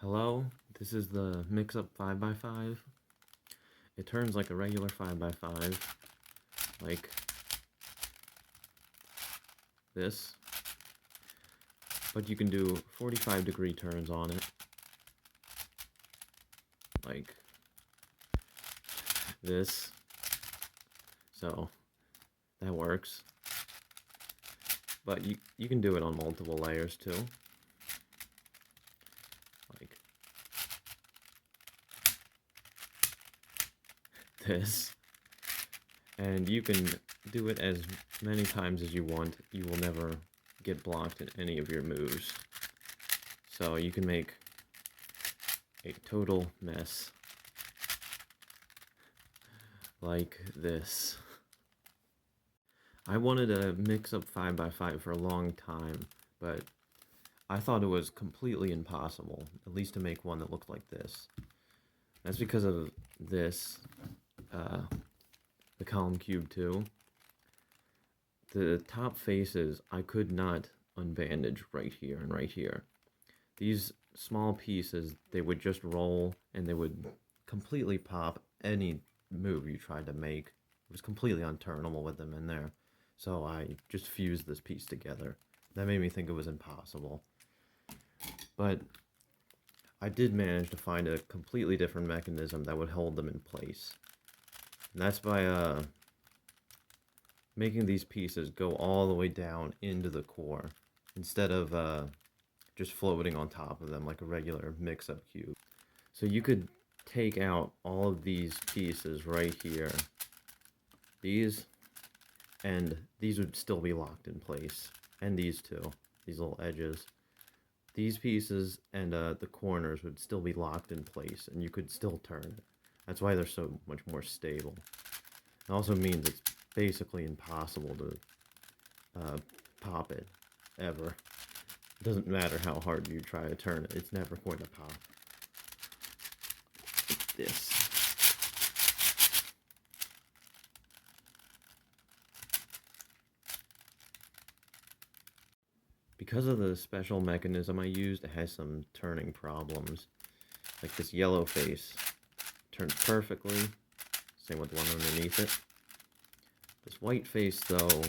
Hello, this is the Mixup 5x5. It turns like a regular 5x5, like this, but you can do 45-degree turns on it, like this, so that works. But you can do it on multiple layers too, like this, and you can do it as many times as you want. You will never get blocked in any of your moves, so you can make a total mess like this. I wanted a Mixup 5x5 for a long time, but I thought it was completely impossible, at least to make one that looked like this. That's because of this, the column cube 2. The top faces, I could not unbandage right here and right here. These small pieces, they would just roll, and they would completely pop any move you tried to make. It was completely unturnable with them in there. So I just fused this piece together. That made me think it was impossible. But I did manage to find a completely different mechanism that would hold them in place. And that's by making these pieces go all the way down into the core, instead of just floating on top of them like a regular mix-up cube. So you could take out all of these pieces right here. And these would still be locked in place. And these two, these little edges. These pieces and the corners would still be locked in place, and you could still turn it. That's why they're so much more stable. It also means it's basically impossible to pop it, ever. It doesn't matter how hard you try to turn it, it's never going to pop. It's this. Because of the special mechanism I used, it has some turning problems. Like this yellow face turns perfectly, same with the one underneath it. This white face, though,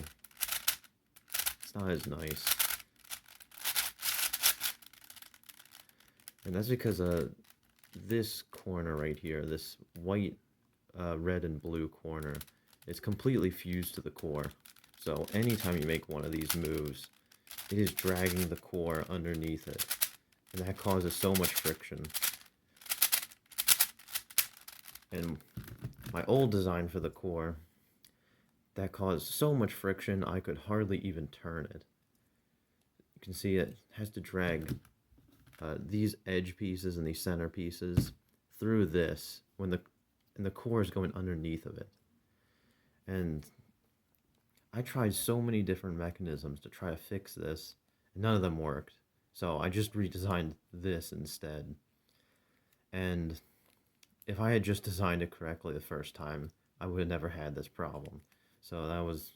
it's not as nice. And that's because this corner right here, this white, red and blue corner, is completely fused to the core. So anytime you make one of these moves, it is dragging the core underneath it, and that causes so much friction. And my old design for the core, that caused so much friction I could hardly even turn it. You can see it has to drag these edge pieces and these center pieces through this when the core is going underneath of it. And I tried so many different mechanisms to try to fix this, and none of them worked. So I just redesigned this instead. And if I had just designed it correctly the first time, I would have never had this problem. So that was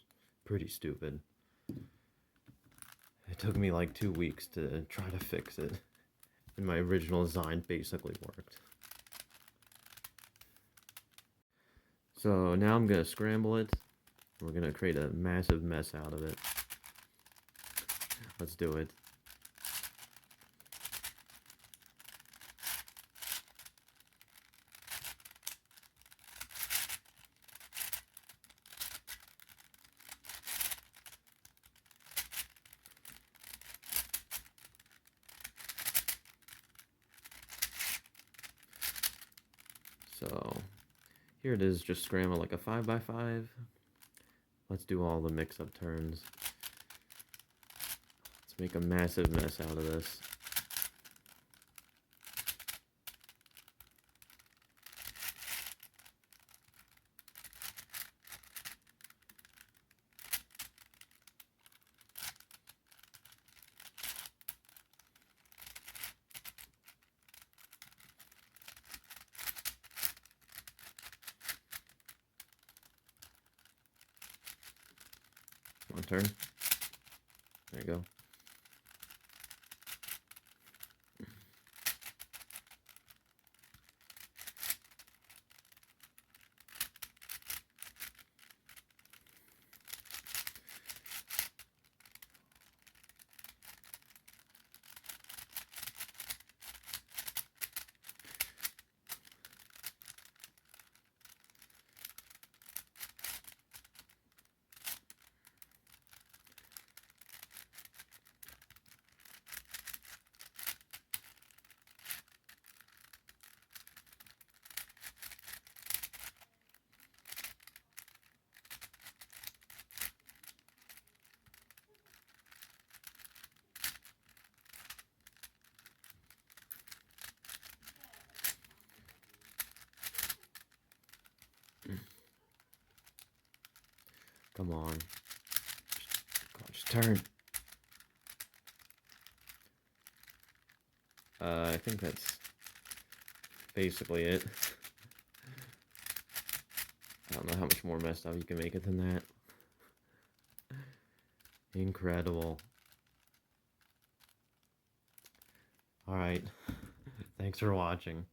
pretty stupid. It took me like 2 weeks to try to fix it, and my original design basically worked. So now I'm going to scramble it. We're going to create a massive mess out of it. Let's do it. So here it is, just scramble like a 5x5. Let's do all the mix-up turns. Let's make a massive mess out of this. One turn. There you go. Come on. Just turn. I think that's basically it. I don't know how much more messed up you can make it than that. Incredible. Alright. Thanks for watching.